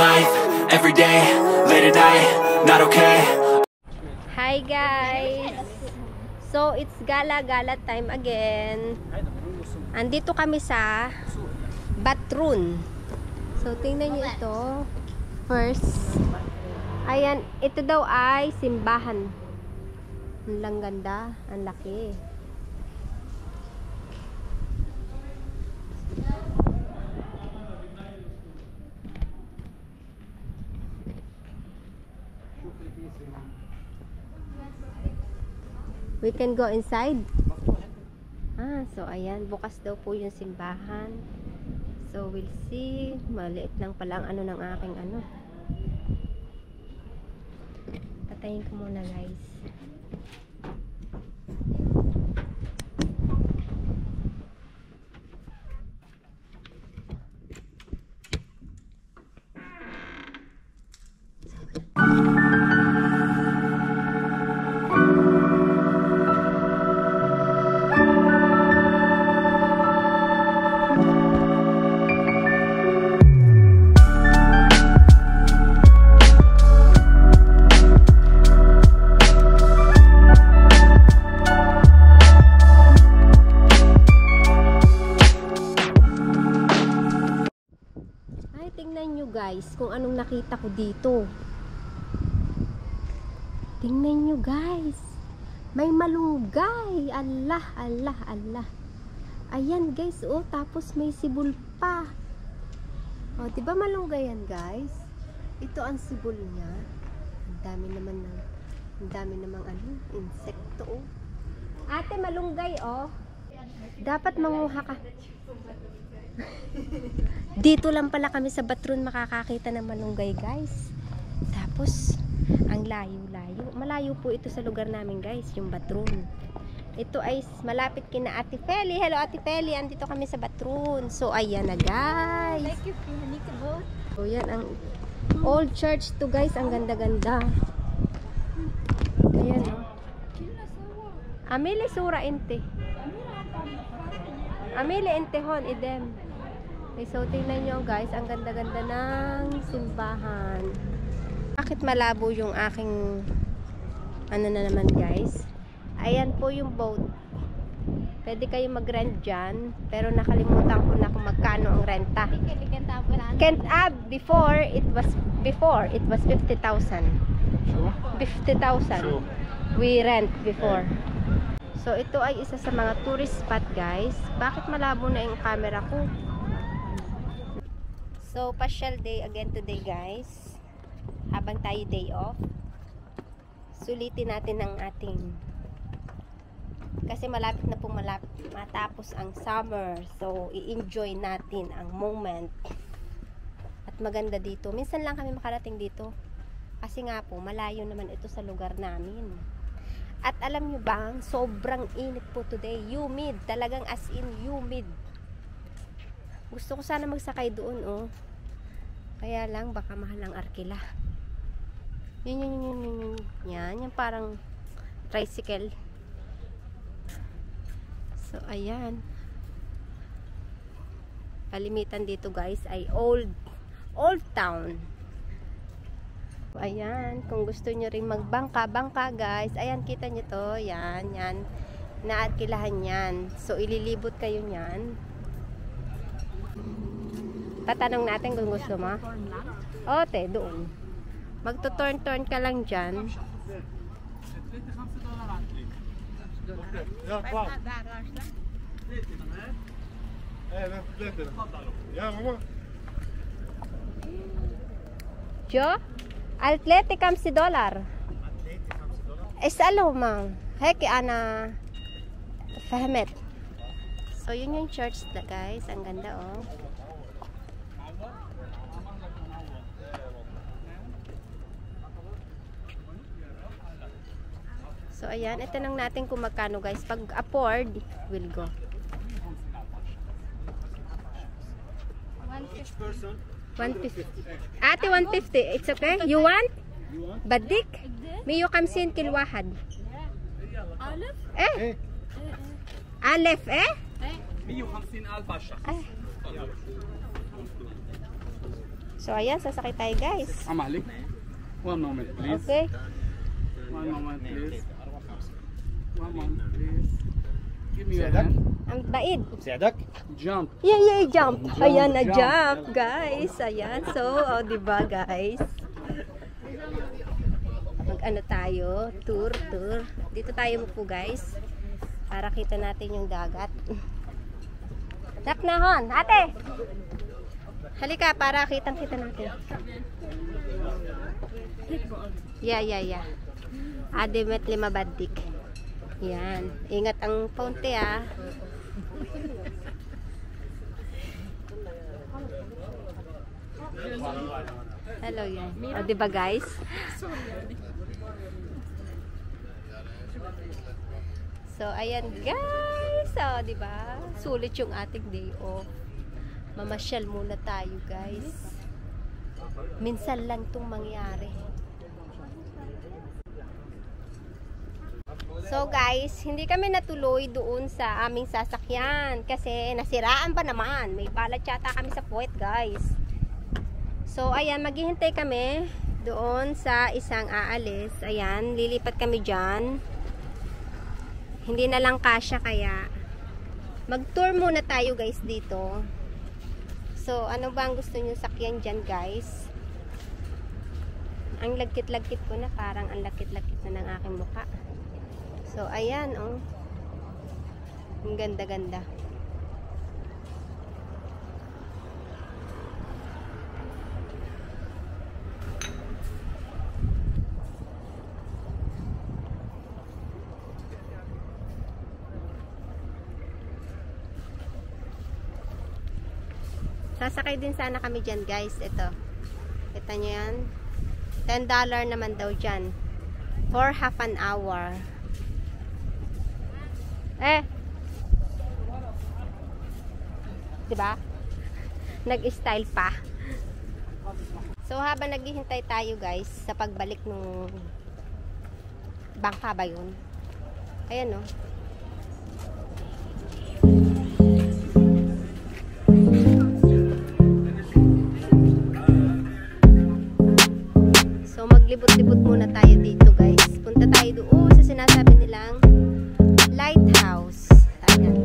life, every day, late at night, not okay. Hi guys! So it's gala-gala time again. Andito kami sa Batrun. So tingnan nyo ito. First, ayan, ito daw ay simbahan. Ang lang ganda, ang laki. We can go inside. So ayan, bukas daw po yung simbahan. So we'll see. Maliit lang pala ang ano ng aking ano. Patayin ko muna guys. Guys, kung anong nakita ko dito. Tingnan nyo guys, may malunggay. Allah, Allah, Allah. Ayan guys, oh, tapos may sibol pa. Oh, diba malunggay yan guys? Ito ang sibol niya. Ang dami namang ano, insekto. Oh. Ate, malunggay oh. Dapat manguha ka. Dito lang pala kami sa Batrun makakakita ng malunggay guys. Tapos ang layo-layo. Malayo po ito sa lugar namin guys, yung Batrun. Ito ay malapit kina Ate Feli. Hello Ate Feli, andito kami sa Batrun. So ayan na guys. So yan ang old church to guys. Ang ganda-ganda. Ayan oh. Amili sura ente. Amili entehon idem. Okay, so tingnan nyo guys, ang ganda-ganda ng simbahan. Bakit malabo yung aking ano na naman guys? Ayan po yung boat. Pwede kayo mag-rent dyan, pero nakalimutan ko na kung magkano ang renta. Kent Ab before it was 50,000. 50,000 we rent before. So ito ay isa sa mga tourist spot guys. Bakit malabo na yung camera ko? So pasyal day again today guys. Habang tayo day off, sulitin natin ang ating, kasi malapit na pong matapos ang summer. So i-enjoy natin ang moment. At maganda dito. Minsan lang kami makarating dito. Kasi nga po malayo naman ito sa lugar namin. At alam nyo bang, sobrang init po today. Humid. Talagang as in humid. Gusto ko sana magsakay doon, oh. Kaya lang, baka mahal ang arkila. Yun. Yan, yung parang tricycle. So, ayan. Kalimitan dito, guys, ay old town. Ayan, kung gusto nyo rin magbangka guys, ayan, kita nyo to, yan, naarkilahan yan. So ililibot kayo nyan. Tatanong natin kung gusto mo. O te, doon magto-turn ka lang dyan. Jo? Atleti $5. اسأله ما هيك أنا فهمت. So yun yung church na guys, ang ganda oh. So ayan, itanong natin kung magkano guys. Pag afford, we'll go. 150. Ate 150, it's okay? You want? بدك 150 كل واحد. ألف؟ إيه ألف إيه؟ 150,000 على الشخص. So, ayan, sasakay tayo guys. Amali. One moment, please. Okay. One moment, please. One moment, please. Give me your hand. Ang baid. Jump. Yeah, jump. Jump, Ayan na jump. jump, guys. Ayan. So, diba, guys? Mag-ano tayo? Tour. Dito tayo po, guys. Para kita natin yung dagat. Naknahon. Ate! Halika, para kitang-kita natin. Yeah. Ademet Limabadik. Yan. Ingat ang paunti, ah. Hello, yan. O, diba, guys? So, ayan, guys. O, diba? Sulit yung ating day off. Mamasyal muna tayo, guys. Minsan lang itong mangyari. So guys, hindi kami natuloy doon sa aming sasakyan kasi nasiraan pa naman. May balat yata kami sa puwet, guys. So ayan, maghihintay kami doon sa isang aalis. Ayan, lilipat kami dyan. Hindi na lang kasya kaya mag-tour muna tayo, guys, dito. So ano ba ang gusto nyo sakyan dyan, guys? Ang lagkit-lagkit ko na, parang ang lakit-lakit na ng aking mukha. So, ayan, oh. Ang ganda-ganda. Sasakay din sana kami dyan, guys. Ito. Kita nyo yan. $10 naman daw dyan. For half an hour. Diba? Nag-style pa. So, habang naghihintay tayo, guys, sa pagbalik ng bangka ba yun? Ayan, no? So, maglibot-libot muna tayo dito, guys. Punta tayo doon sa sinasabi nilang lighthouse. Ayan.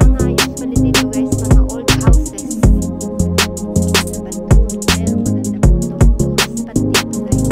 Mga usually dito, guys, mga old houses. Pero maganda po ito. Tourist spot dito, guys.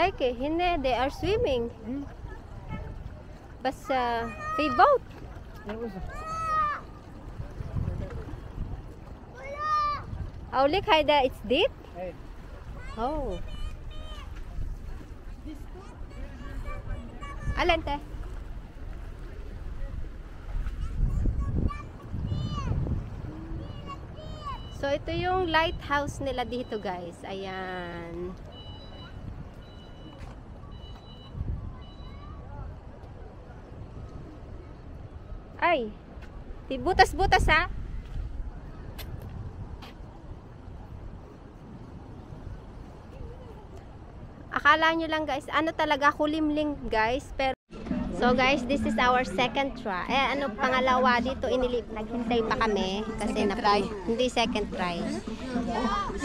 like it. هنا they are swimming. بس في boat. Oh, look Haida, it's deep. Oh. Alin te? So, ito yung lighthouse nila dito, guys. Ayan. Ay! Butas-butas, ha? Akala nyo lang, guys, ano talaga, kulimling, guys. Pero so guys, this is our second try. Pangalawa dito naghintay pa kami kasi hindi second try.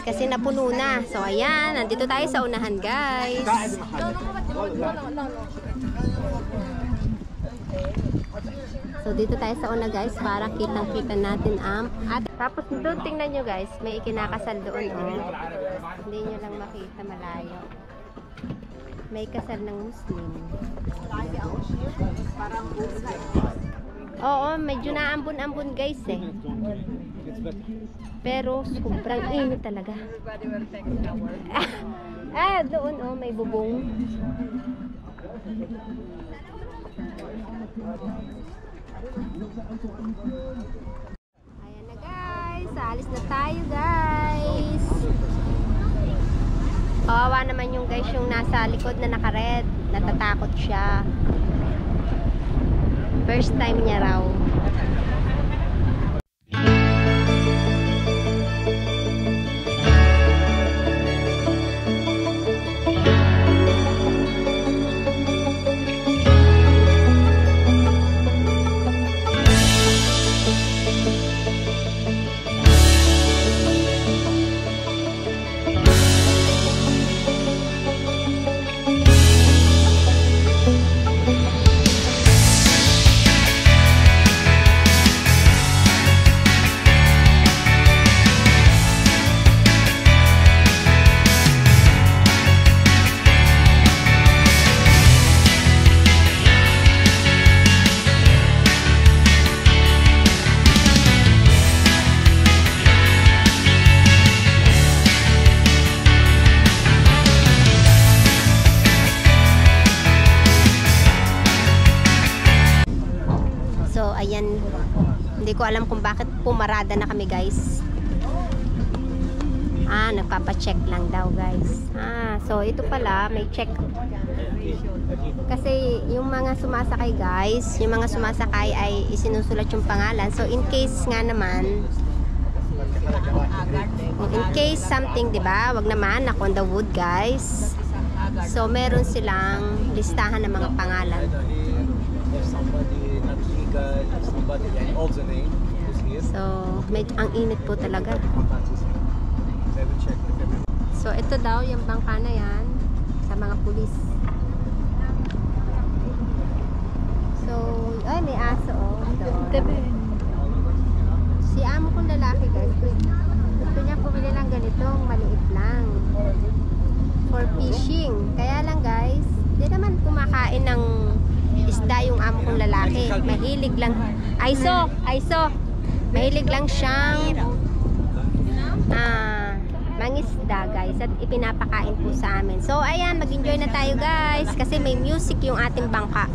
Kasi napuno na. So ayan, nandito tayo sa unahan, guys. So dito tayo sa una, guys, para kitang-kita natin ang tapos doon tingnan nyo, guys, may ikinakasal doon, oh. Hindi nyo lang makita, malayo. May kasal ng Muslim. Oo, medyo naambon-ambon, guys, eh. Pero sobrang init talaga. Doon, oh, may bubong. Ayan na, guys. Alis na tayo, guys. Kawawa naman yung guys yung nasa likod na naka-red. Natatakot siya. First time niya raw. Ayan, hindi ko alam kung bakit pumarada na kami, guys. Nagpapacheck lang daw, guys. So ito pala, may check. Kasi yung mga sumasakay, guys, yung mga sumasakay ay isinusulat yung pangalan. So in case nga naman, in case something, diba? Wag naman, knock on the wood, guys. So meron silang listahan ng mga pangalan. So, ang init po talaga. So, ito daw, yung bangka na yan, sa mga pulis. So, ay, may aso, oh. Si amo kong lalaki, guys, gusto niya pumili lang ganitong maliit lang. For fishing. Kaya lang, guys, di naman kumakain ng isda yung amo kong lalaki. Mahilig lang. Aiso! Mahilig lang siyang mangisda, guys. At ipinapakain po sa amin. So, ayan. Mag-enjoy na tayo, guys. Kasi may music yung ating bangka.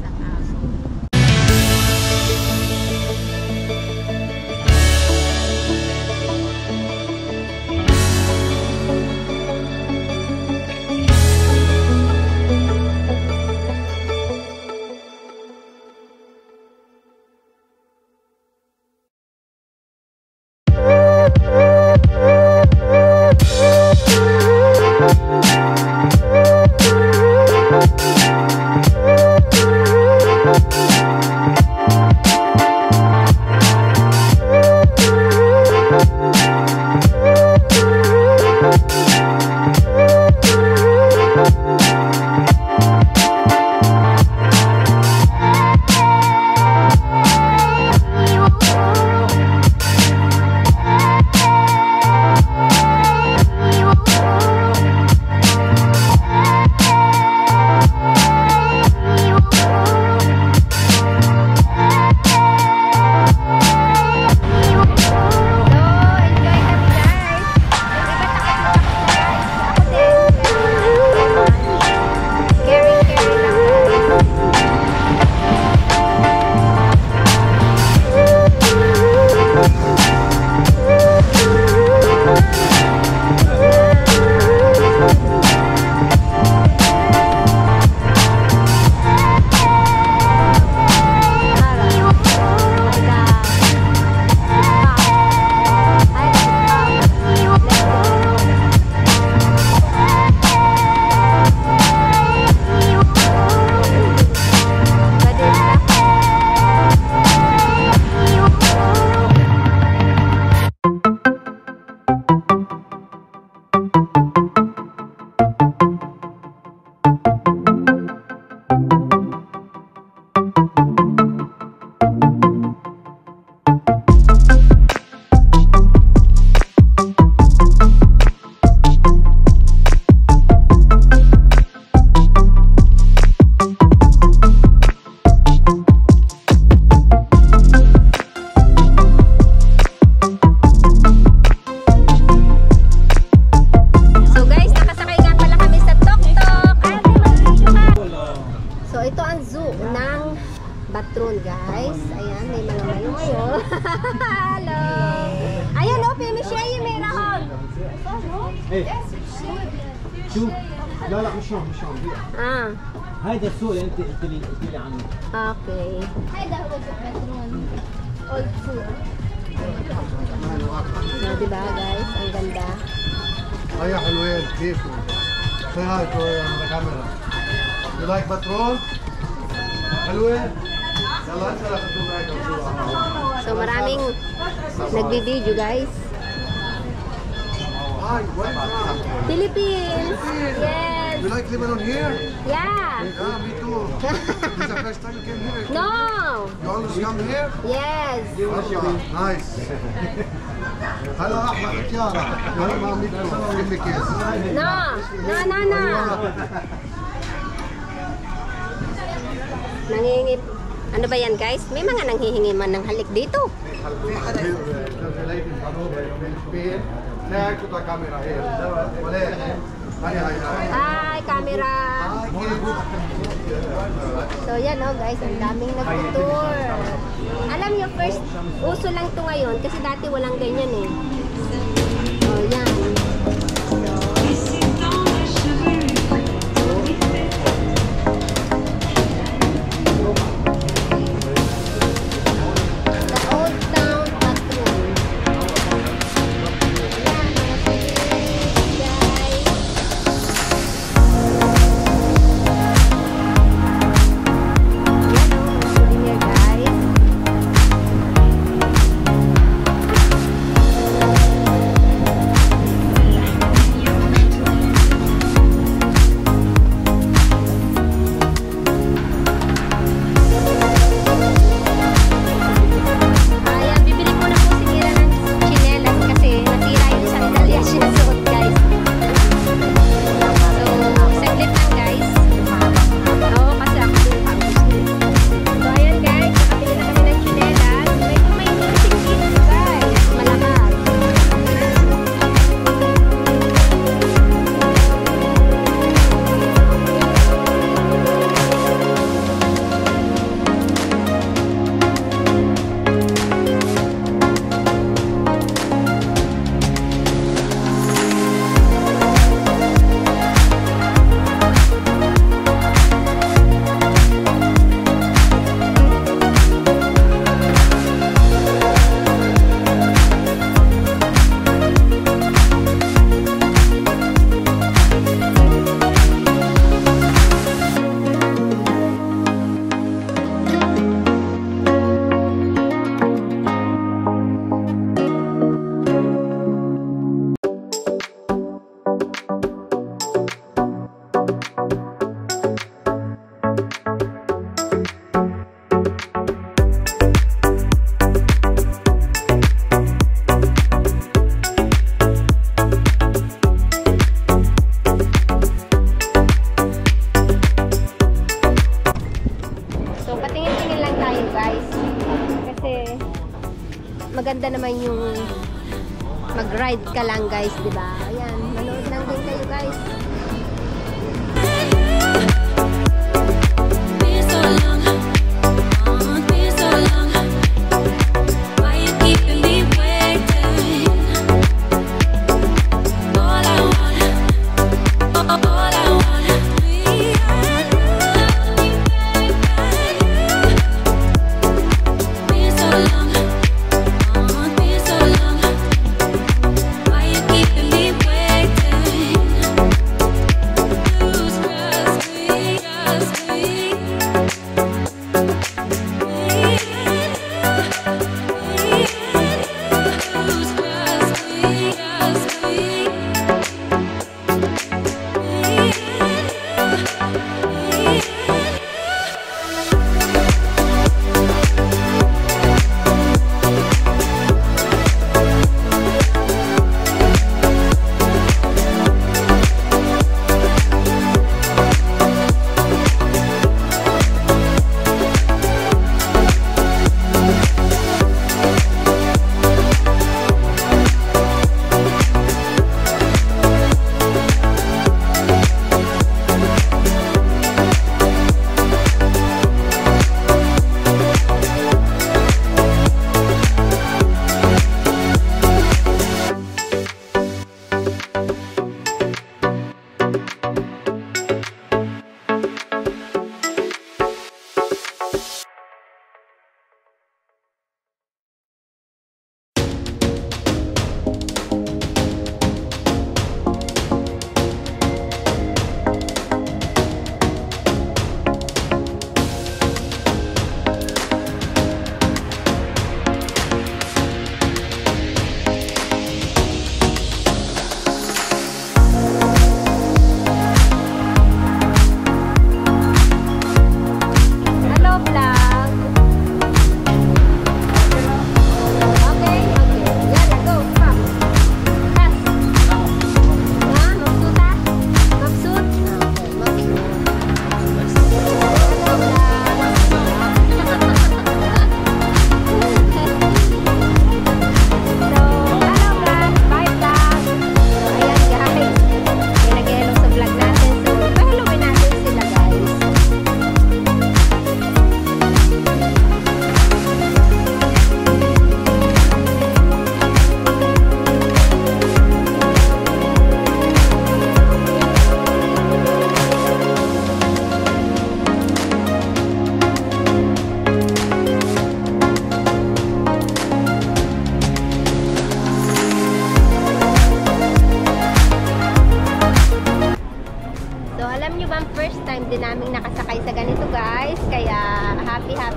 ang zoo ng Batron, guys. Ayan, may mga mayo-mayo. Hello! Ayan, oh, Pimisheye, may rahon. شوف لا لا مش هون مش هون Ah, هيدا السوق اللي انت قلت لي عنه okay. هذا هو الباترون اولد فود So, diba, guys? Ang ganda. هيا حلوين كيفكم؟ say hi to the camera. You like Patron? حلوين؟ يلا انت رح تكون معك. So, maraming nagbi-video, guys. Hi, where are you from? Philippines! Yes! You like Lebanon here? Yeah! Yeah, me too. This is the first time you came here? No! You always come here? Yes! والله nice. هلا احمد كيارا هلا ما عملتكم give me kiss. No! No, no, no! Nangingi... Ano ba yan, guys? May mga nanghihingi man ng halik dito. Say hi to the camera here. Wale. Hi, hi, hi. Hi, camera! So, yan oh, guys. Ang daming nag-tour. Alam niyo, first, uso lang to ngayon kasi dati walang ganyan eh. So, yan. The Old Town Patrol. Yan, mga souvenirs, guys. Yan oh, mga souvenir, guys. Ayan, bibili ko na po si Kira ng chinelas kasi nasira yung sandalya sinusuot, guys. So, saglit lang, guys. Oo, kasi ako din paubos na. So, ayan, guys. Nakabili na kami ng chinelas. May music dito, guys. Malakas. So, patingin-tingin lang tayo, guys. Kasi, maganda naman yung mag-ride ka lang, guys, di ba? Ayan, manood lang din kayo, guys. Been so long, been so long. Why you keeping me waiting? All I want, we are you, baby. Been so long, been so long. Why you keeping me waiting?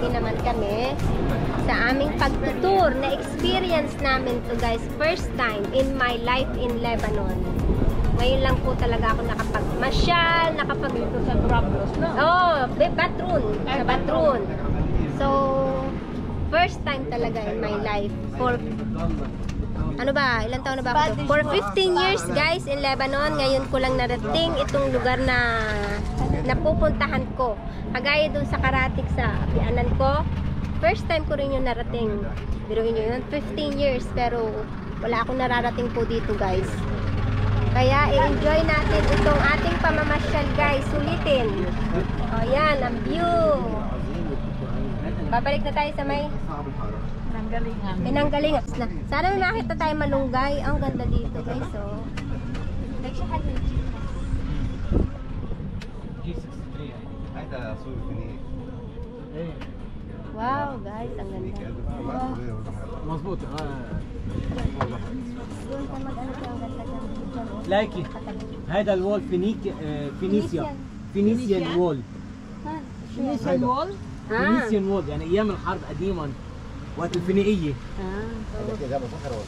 ready naman kami sa aming pag-tour na experience namin to guys. First time in my life in Lebanon. Ngayon lang po talaga ako nakapag-masyal, Dito sa Brablos na. Oh, Batroun. Sa Batroun. So, first time talaga in my life. For, ano ba? Ilang taon na ba ako? For 15 years guys in Lebanon. Ngayon ko lang narating itong lugar na napupuntahan ko. Kagaya dun sa Karatik sa pianan ko. First time ko rin yung narating. Biruin nyo yun. 15 years. Pero wala akong nararating po dito guys. Kaya i-enjoy natin itong ating pamamasyal guys. Sulitin. O yan, ang view. Babalik na tayo sa may Pinanggalingan. Sana may makita tayo malunggay. Ang ganda dito guys. So, wow guys, ang ganda. Wow. مظبوط Doon ka mag-ano siya, ang ganda dyan. لايكي هذا الوول فينيسيا فينيسيان وول Finition wall? فينيسيان وول يعني ايام الحرب قديما وقت الفينيقيه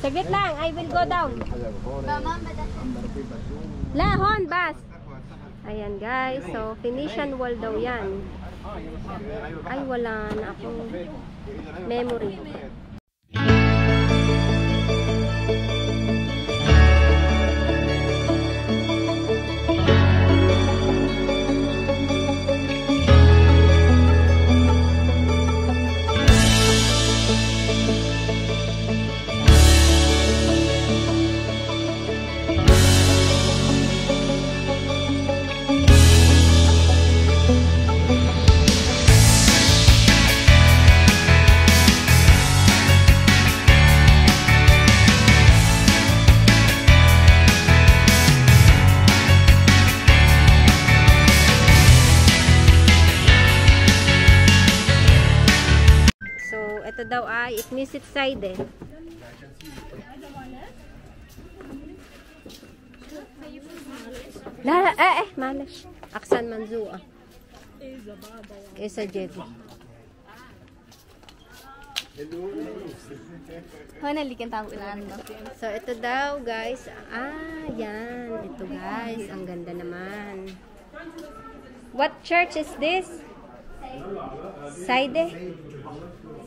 Saglit lang, I will go down. Lahon, bas. Ayan guys, so Phoenician wall daw yan. Ay, wala na akong memory. Ito daw ay Itnisit Side. Malash. Aksan Manzua. Isa Jedi. So ito daw guys. Yan. Ito guys. Ang ganda naman. What church is this?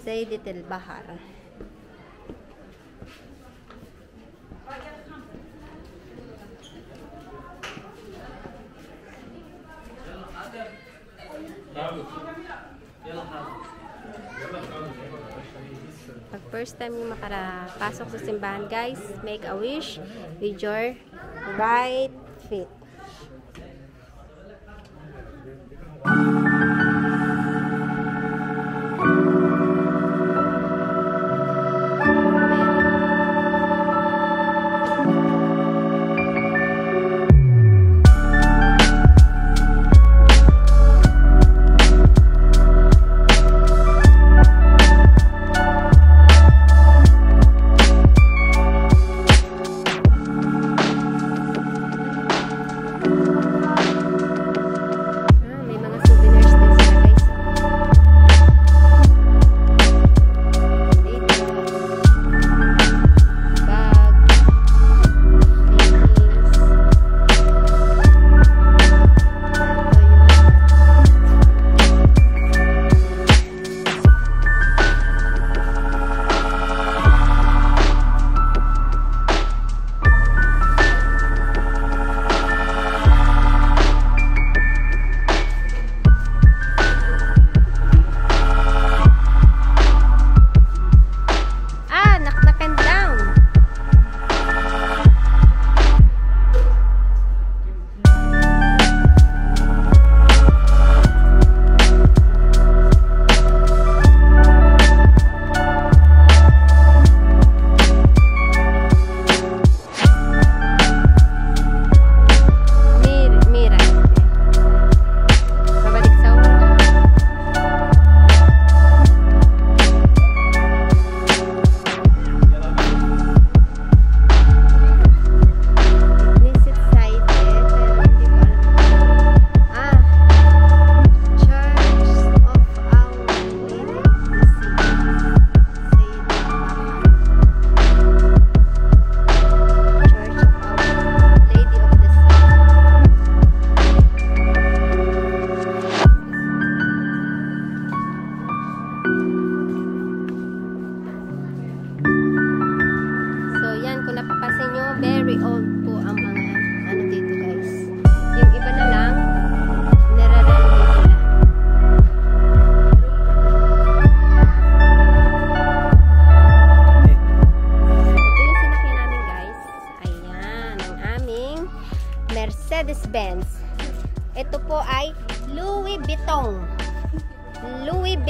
Saide Tel Bahar. Pag first time yung makarapasok sa simbahan guys, make a wish with your right feet.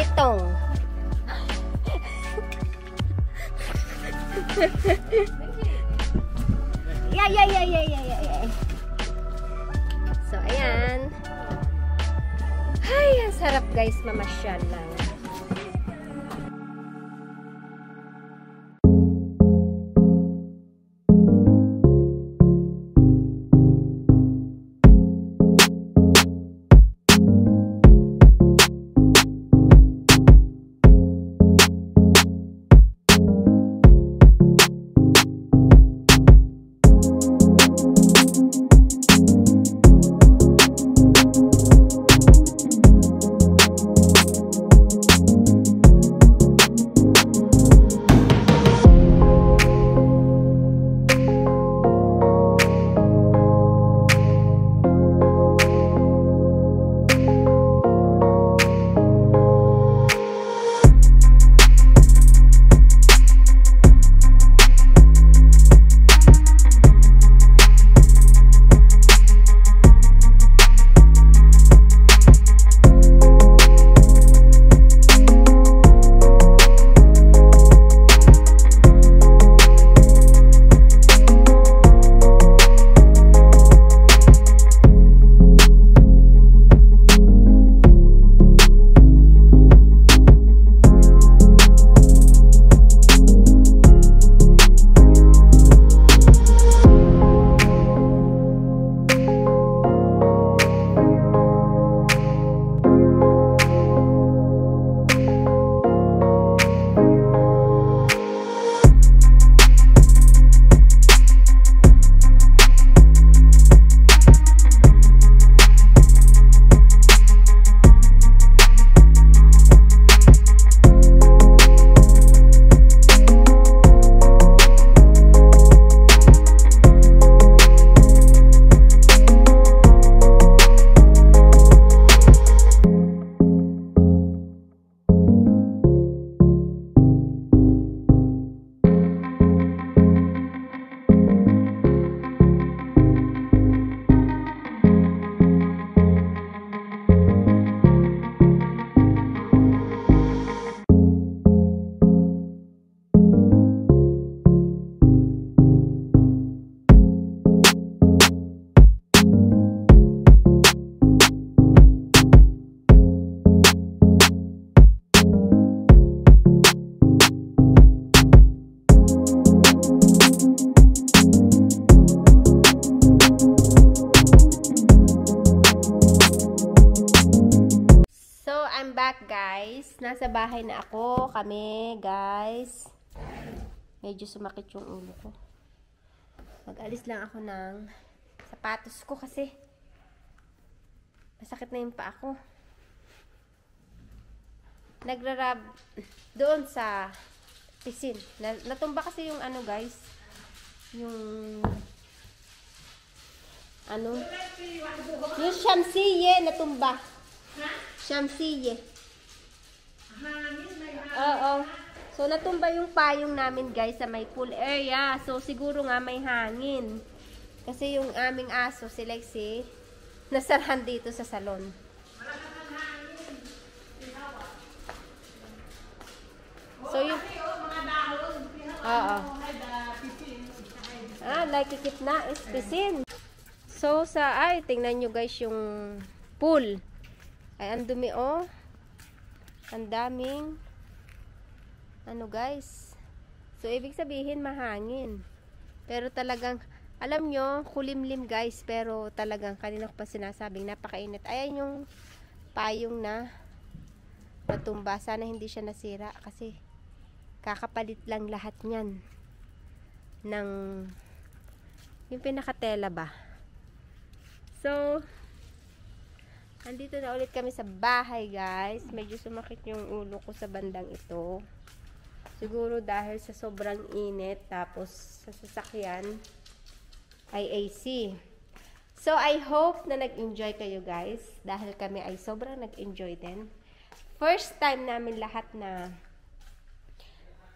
Betong. Yeah. So, ayan. Ay, ang sarap guys, mamasyal lang. back guys. Nasa bahay na ako. Kami guys. Medyo sumakit yung ulo ko. Mag-alis lang ako ng sapatos ko kasi masakit na yung paa ko. Nagrarab doon sa pisin. Natumba kasi yung ano guys. Yung ano? Yung shamsiye natumba. Shamsiye. Oo. So, natumba yung payong namin guys sa may pool area. So, siguro nga may hangin. Kasi yung aming aso, si Lexi, nasarahan dito sa salon. So, yung... Oo. Nakikip na is pisin. So, ay, tingnan nyo guys yung pool. Ay, ang dumi oh. Ang daming ano guys. So, ibig sabihin mahangin. Pero talagang, alam nyo, kulimlim guys. Pero talagang, kanina ko pa sinasabing, napakainit. Ayan yung payong na natumba. Sana hindi siya nasira. Kasi, kakapalit lang lahat niyan. Ng, yung pinakatela ba. So, andito na ulit kami sa bahay guys. Medyo sumakit yung ulo ko sa bandang ito. Siguro dahil sa sobrang init. Tapos sa sasakyan ay AC. So I hope na nag-enjoy kayo guys. Dahil kami ay sobrang nag-enjoy din. First time namin lahat na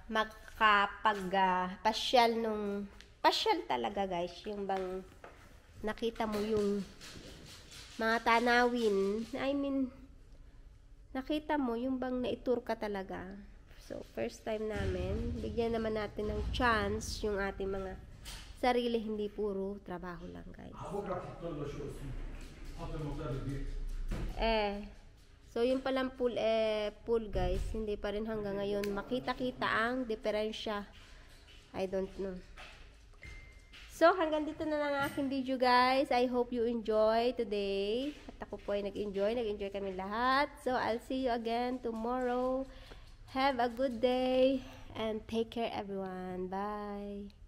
makapag-pasyal nung pasyal talaga guys. Yung bang nakita mo yung mga tanawin, I mean, Nakita mo, yung bang naitur ka talaga. So, first time namin. Bigyan naman natin ng chance yung ating mga sarili, hindi puro trabaho lang, guys. So yung palang pool guys, hindi pa rin hanggang ngayon makita-kita ang diferensya. I don't know. So hanggang dito na lang ang aking video guys. I hope you enjoy today. At ako po ay nag-enjoy kami lahat. So I'll see you again tomorrow. Have a good day and take care everyone. Bye.